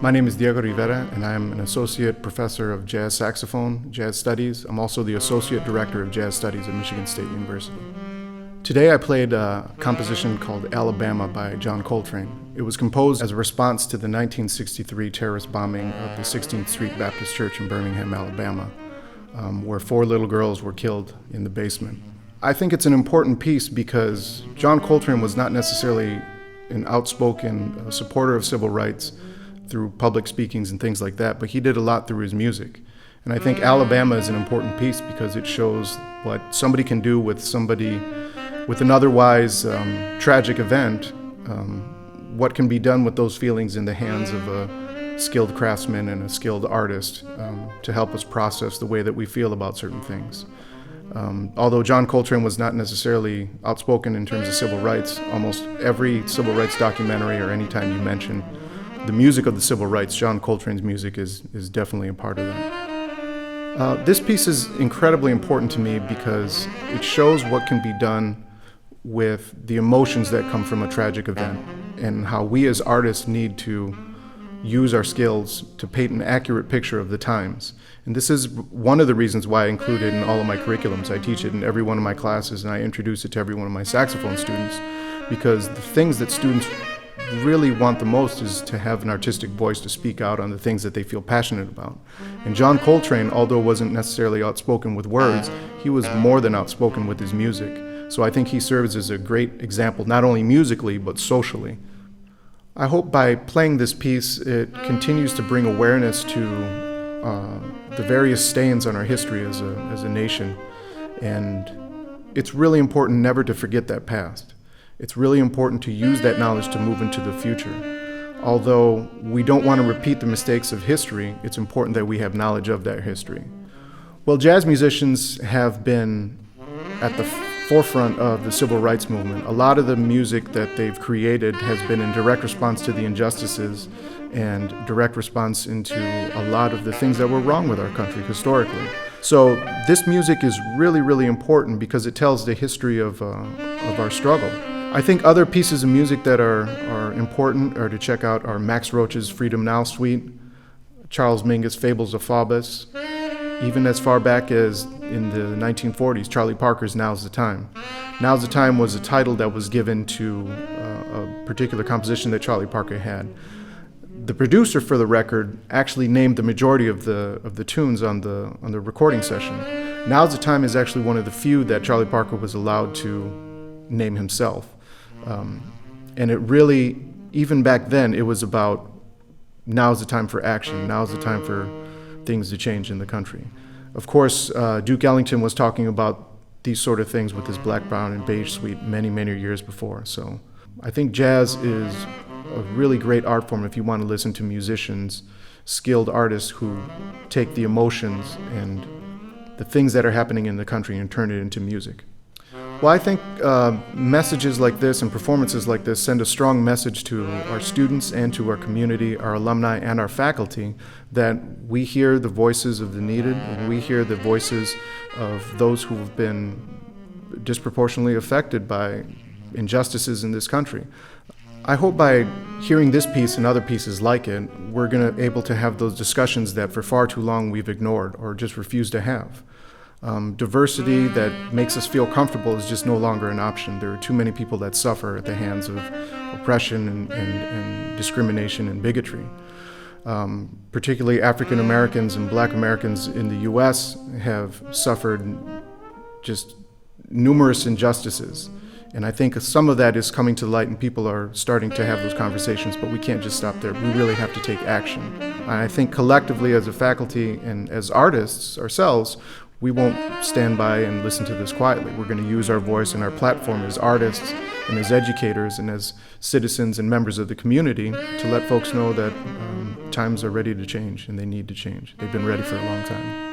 My name is Diego Rivera, and I am an associate professor of jazz saxophone, jazz studies. I'm also the associate director of jazz studies at Michigan State University. Today I played a composition called Alabama by John Coltrane. It was composed as a response to the 1963 terrorist bombing of the 16th Street Baptist Church in Birmingham, Alabama, where 4 little girls were killed in the basement. I think it's an important piece because John Coltrane was not necessarily an outspoken supporter of civil rights through public speakings and things like that, but he did a lot through his music. And I think Alabama is an important piece because it shows what somebody can do with an otherwise tragic event, what can be done with those feelings in the hands of a skilled craftsman and a skilled artist to help us process the way that we feel about certain things. Although John Coltrane was not necessarily outspoken in terms of civil rights, almost every civil rights documentary or any time you mention the music of the civil rights, John Coltrane's music is definitely a part of that. This piece is incredibly important to me because it shows what can be done with the emotions that come from a tragic event and how we as artists need to use our skills to paint an accurate picture of the times. And this is one of the reasons why I include it in all of my curriculums. I teach it in every one of my classes and I introduce it to every one of my saxophone students because the things that students really want the most is to have an artistic voice to speak out on the things that they feel passionate about. And John Coltrane, although wasn't necessarily outspoken with words, he was more than outspoken with his music. So I think he serves as a great example, not only musically, but socially. I hope by playing this piece, it continues to bring awareness to the various stains on our history as a nation. And it's really important never to forget that past. It's really important to use that knowledge to move into the future. Although we don't want to repeat the mistakes of history, it's important that we have knowledge of that history. Well, jazz musicians have been at the forefront of the civil rights movement. A lot of the music that they've created has been in direct response to the injustices and direct response into a lot of the things that were wrong with our country historically. So this music is really, really important because it tells the history of our struggle. I think other pieces of music that are important or to check out are Max Roach's Freedom Now Suite, Charles Mingus' Fables of Faubus, even as far back as in the 1940s, Charlie Parker's Now's the Time. Now's the Time was a title that was given to a particular composition that Charlie Parker had. The producer for the record actually named the majority of the tunes on the recording session. Now's the Time is actually one of the few that Charlie Parker was allowed to name himself. And it really, even back then, it was about now's the time for action, now's the time for things to change in the country. Of course, Duke Ellington was talking about these sort of things with his Black, Brown, and Beige suite many, many years before. So I think jazz is a really great art form if you want to listen to musicians, skilled artists who take the emotions and the things that are happening in the country and turn it into music. Well, I think messages like this and performances like this send a strong message to our students and to our community, our alumni, and our faculty that we hear the voices of the needed, and we hear the voices of those who have been disproportionately affected by injustices in this country. I hope by hearing this piece and other pieces like it, we're going to able to have those discussions that for far too long we've ignored or just refused to have. Diversity that makes us feel comfortable is just no longer an option. There are too many people that suffer at the hands of oppression and discrimination and bigotry. Particularly African Americans and Black Americans in the U.S. have suffered just numerous injustices. And I think some of that is coming to light and people are starting to have those conversations, but we can't just stop there. We really have to take action. And I think collectively as a faculty and as artists ourselves, we won't stand by and listen to this quietly. We're going to use our voice and our platform as artists and as educators and as citizens and members of the community to let folks know that times are ready to change and they need to change. They've been ready for a long time.